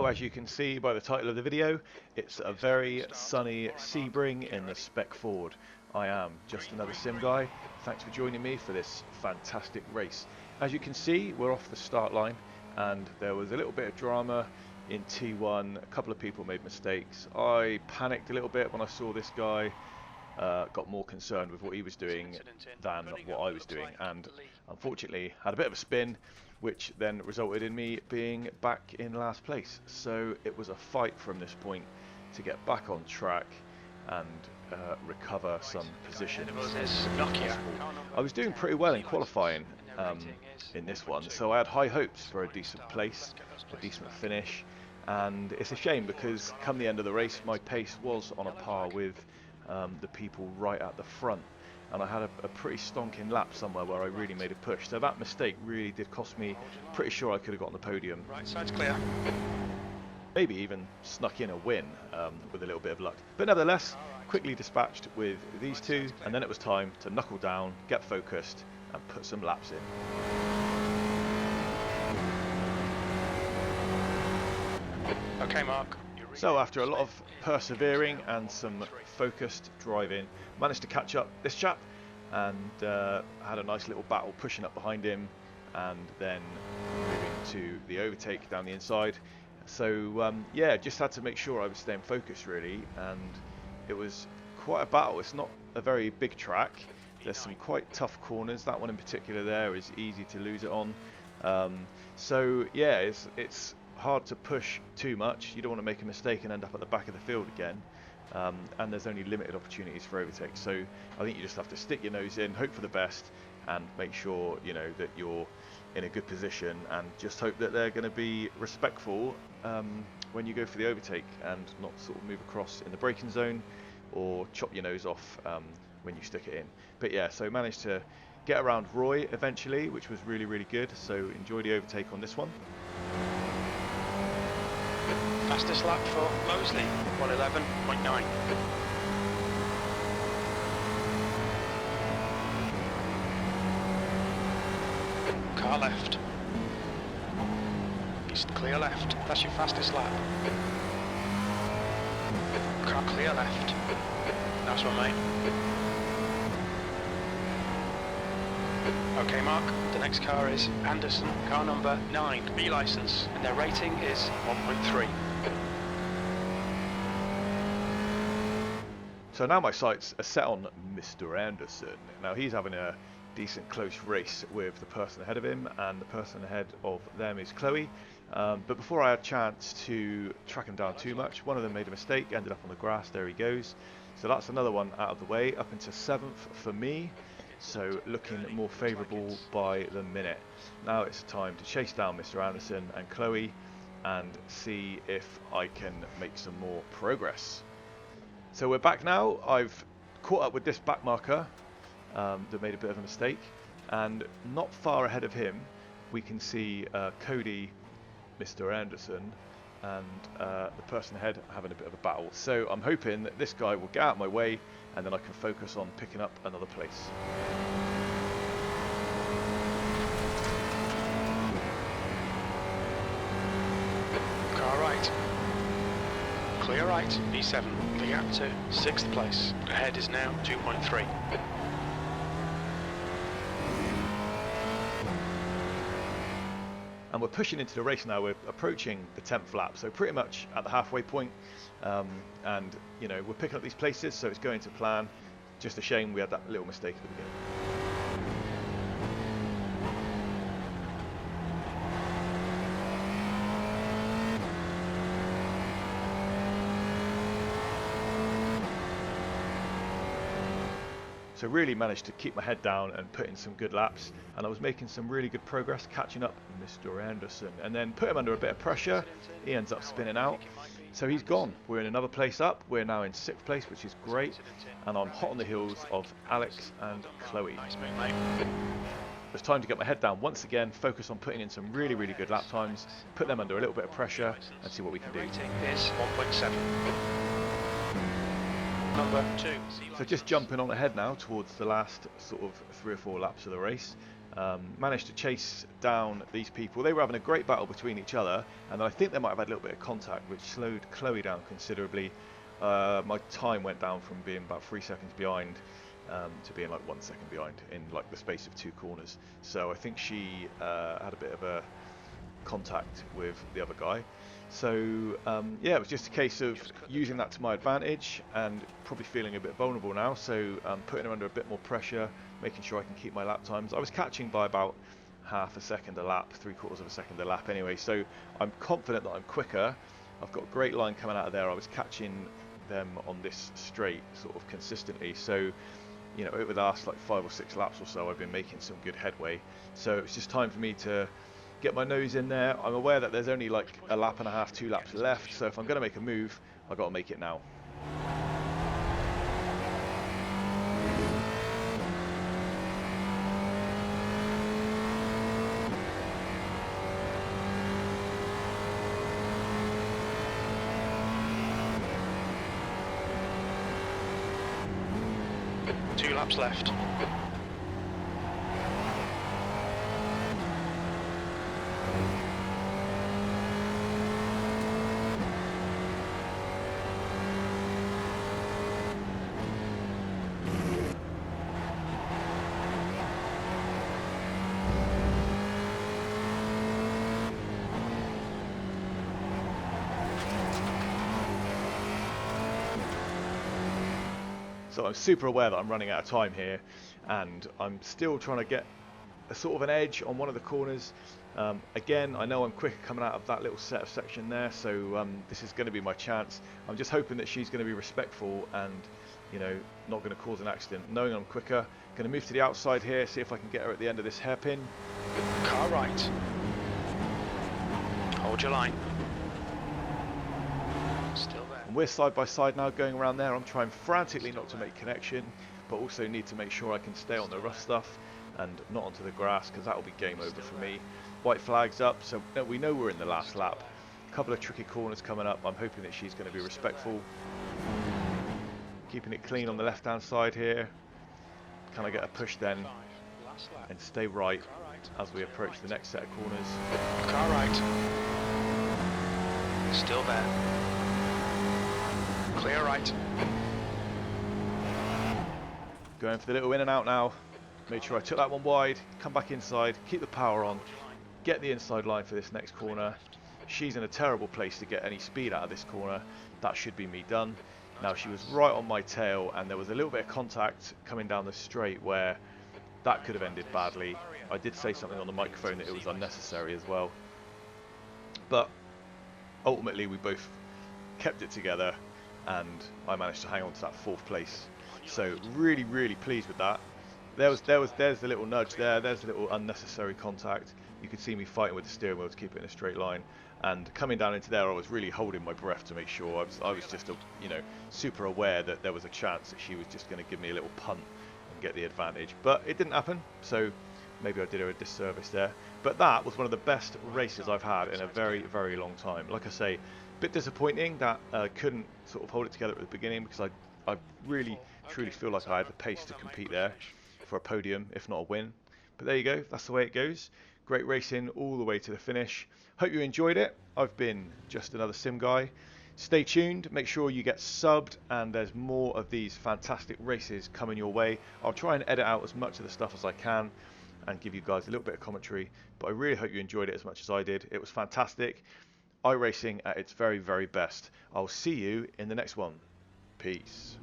So as you can see by the title of the video, it's a very sunny Sebring in the Spec Ford. I am just another sim guy. Thanks for joining me for this fantastic race. As you can see, we're off the start line and there was a little bit of drama in T1. A couple of people made mistakes. I panicked a little bit when I saw this guy. Got more concerned with what he was doing than what I was doing, and unfortunately had a bit of a spin, which then resulted in me being back in last place. So it was a fight from this point to get back on track and recover some positions. I was doing pretty well in qualifying in this one, so I had high hopes for a decent place, a decent finish, and it's a shame because come the end of the race my pace was on a par with the people right at the front, and I had a pretty stonking lap somewhere where I really made a push, so that mistake really did cost me. Pretty sure I could have gotten the podium. Right side's clear. Maybe even snuck in a win with a little bit of luck, but nevertheless quickly dispatched with these two, and then it was time to knuckle down, get focused and put some laps in. Okay, Mark. So after a lot of persevering and some focused driving, managed to catch up this chap and had a nice little battle pushing up behind him and then moving to the overtake down the inside. So yeah, just had to make sure I was staying focused really, and it was quite a battle. It's not a very big track. There's some quite tough corners. That one in particular there is easy to lose it on. So yeah, it's hard to push too much. You don't want to make a mistake and end up at the back of the field again, and there's only limited opportunities for overtake, so I think you just have to stick your nose in, hope for the best, and make sure you know that you're in a good position, and just hope that they're going to be respectful when you go for the overtake and not sort of move across in the braking zone or chop your nose off when you stick it in. But yeah, so managed to get around Roy eventually, which was really good, so enjoy the overtake on this one. Fastest lap for Mosley, 1:11.9. Car left. East clear left. That's your fastest lap. Car clear left. Nice one, mate. Okay, Mark. The next car is Anderson, car number 9, B license, and their rating is 1.3. So now my sights are set on Mr. Anderson. Now he's having a decent close race with the person ahead of him, and the person ahead of them is Chloe. But before I had a chance to track him down too much, one of them made a mistake, ended up on the grass. There he goes. So that's another one out of the way, up into 7th for me. So looking more favourable by the minute. Now it's time to chase down Mr. Anderson and Chloe and see if I can make some more progress. So we're back now. I've caught up with this back marker that made a bit of a mistake, and not far ahead of him we can see Cody, Mr. Anderson, and the person ahead having a bit of a battle. So I'm hoping that this guy will get out of my way and then I can focus on picking up another place. Car right. Clear right, B7. The gap to 6th place. Ahead is now 2.3. And we're pushing into the race now. We're approaching the 10th lap, so pretty much at the halfway point. And you know, we're picking up these places, so it's going to plan. Just a shame we had that little mistake at the beginning. So really managed to keep my head down and put in some good laps, and I was making some really good progress catching up Mr. Anderson, and then put him under a bit of pressure. He ends up spinning out, so he's gone. We're in another place up. We're now in 6th place, which is great, and I'm hot on the heels of Alex and Chloe. It's time to get my head down once again, focus on putting in some really good lap times, put them under a little bit of pressure and see what we can do. Rating is 1.7. Number 2. So just jumping on ahead now towards the last sort of 3 or 4 laps of the race. Managed to chase down these people. They were having a great battle between each other, and I think they might have had a little bit of contact, which slowed Chloe down considerably. My time went down from being about 3 seconds behind to being like 1 second behind in like the space of 2 corners. So I think she had a bit of a contact with the other guy. So yeah, it was just a case of using that to my advantage and probably feeling a bit vulnerable now. So putting her under a bit more pressure, making sure I can keep my lap times. I was catching by about half a second a lap, 3/4 of a second a lap anyway. So I'm confident that I'm quicker. I've got a great line coming out of there. I was catching them on this straight sort of consistently. So you know, over the last like 5 or 6 laps or so, I've been making some good headway. So it's just time for me to get my nose in there. I'm aware that there's only like a lap and a half, 2 laps left. So if I'm going to make a move, I've got to make it now. Two laps left. So I'm super aware that I'm running out of time here, and I'm still trying to get a sort of an edge on one of the corners. Again, I know I'm quicker coming out of that little set of section there, so this is going to be my chance. I'm just hoping that she's going to be respectful and, you know, not going to cause an accident. Knowing I'm quicker, going to move to the outside here, see if I can get her at the end of this hairpin. Car right. Hold your line. Still there. And we're side by side now going around there. I'm trying frantically not to make connection, but also need to make sure I can stay on the rough stuff and not onto the grass, because that will be game over for me. White flag's up, so we know we're in the last lap. A couple of tricky corners coming up. I'm hoping that she's going to be respectful. Keeping it clean on the left hand side here. Can I get a push then and stay right as we approach the next set of corners? Car right. Still there. Clear right. Going for the little in and out now. Made sure I took that one wide, come back inside, keep the power on, get the inside line for this next corner. She's in a terrible place to get any speed out of this corner. That should be me done. Now she was right on my tail, and there was a little bit of contact coming down the straight where that could have ended badly. I did say something on the microphone that it was unnecessary as well. But ultimately we both kept it together, and I managed to hang on to that 4th place. So really, really pleased with that. There's the little nudge there. There's a little unnecessary contact. You could see me fighting with the steering wheel to keep it in a straight line. And coming down into there, I was really holding my breath to make sure. I was just, you know, super aware that there was a chance that she was just going to give me a little punt and get the advantage. But it didn't happen, so maybe I did her a disservice there. But that was one of the best races I've had in a very, very long time. Like I say, a bit disappointing that I couldn't sort of hold it together at the beginning, because I really, truly feel like I had the pace to compete there for a podium, if not a win. But there you go, that's the way it goes. Great racing all the way to the finish. Hope you enjoyed it. I've been just another sim guy. Stay tuned, make sure you get subbed, and there's more of these fantastic races coming your way. I'll try and edit out as much of the stuff as I can and give you guys a little bit of commentary, but I really hope you enjoyed it as much as I did. It was fantastic. iRacing at its very, very best. I'll see you in the next one. Peace.